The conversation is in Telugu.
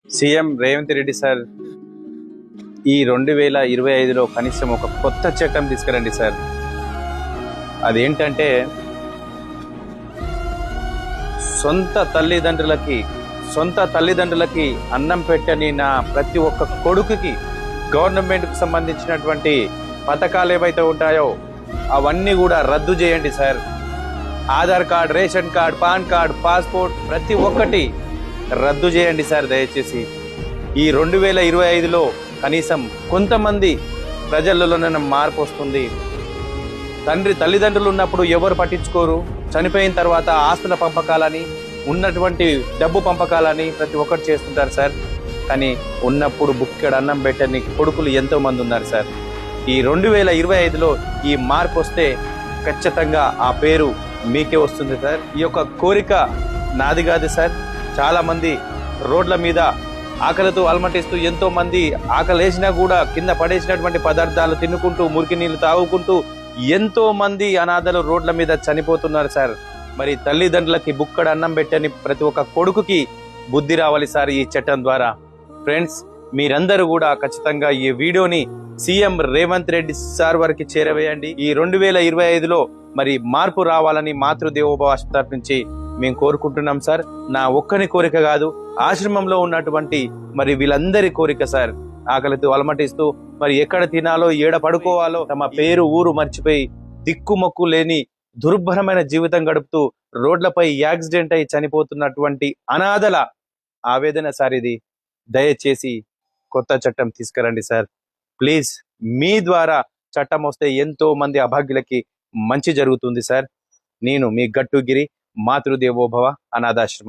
సీఎం రేవంత్ రెడ్డి సార్ ఈ 2025లో కనీసం ఒక కొత్త చట్టం తీసుకురండి సార్. అదేంటంటే సొంత తల్లిదండ్రులకి అన్నం పెట్టని నా ప్రతి ఒక్క కొడుకుకి గవర్నమెంట్కి సంబంధించినటువంటి పథకాలు ఏవైతే ఉంటాయో అవన్నీ కూడా రద్దు చేయండి sir. Aadhaar card, ration card, pan card, passport ప్రతి ఒక్కటి రద్దు చేయండి సార్ దయచేసి. ఈ 2025లో కనీసం కొంతమంది ప్రజలలోనే మార్పు వస్తుంది. తల్లిదండ్రులు ఉన్నప్పుడు ఎవరు పట్టించుకోరు, చనిపోయిన తర్వాత ఆస్తుల పంపకాలని, ఉన్నటువంటి డబ్బు పంపకాలని ప్రతి ఒక్కటి చేస్తుంటారు సార్. కానీ ఉన్నప్పుడు బుక్కెడు అన్నం పెట్టని కొడుకులు ఎంతో మంది ఉన్నారు సార్. ఈ 2025లో ఈ మార్పు వస్తే ఖచ్చితంగా ఆ పేరు మీకే వస్తుంది సార్. ఈ యొక్క కోరిక నాది కాదు సార్. చాలా మంది రోడ్ల మీద ఆకలితో అలమటిస్తూ, ఎంతో మంది ఆకలేసినా కూడా కింద పడేసినటువంటి పదార్థాలు తినుకుంటూ, మురికి నీళ్లు తాగుకుంటూ ఎంతో మంది అనాథలు రోడ్ల మీద చనిపోతున్నారు సార్. మరి తల్లిదండ్రులకి బుక్కడు అన్నం పెట్టని ప్రతి ఒక్క కొడుకుకి బుద్ధి రావాలి సార్ ఈ చట్టం ద్వారా. ఫ్రెండ్స్, మీరందరూ కూడా ఖచ్చితంగా ఈ వీడియోని సీఎం రేవంత్ రెడ్డి సార్ వరకు చేరవేయండి. ఈ 2025లో మరి మార్పు రావాలని మాతృదేవోభవ తరఫు నుంచి మేము కోరుకుంటున్నాం సార్. నా ఒక్కని కోరిక కాదు, ఆశ్రమంలో ఉన్నటువంటి మరి వీళ్ళందరి కోరిక సార్. ఆకలితో అలమటిస్తూ మరి ఎక్కడ తినాలో, ఏడ పడుకోవాలో తమ పేరు ఊరు మర్చిపోయి దిక్కుమొక్కు లేని దుర్భరమైన జీవితం గడుపుతూ రోడ్లపై యాక్సిడెంట్ అయి చనిపోతున్నటువంటి అనాథల ఆవేదన సార్ ఇది. దయచేసి కొత్త చట్టం తీసుకురండి సార్ ప్లీజ్. మీ ద్వారా చట్టం వస్తే ఎంతో మంది అభాగ్యులకి మంచి జరుగుతుంది సార్. నేను మీ గట్టుగిరి, మాతృదేవోభవ అనాథాశ్రమం.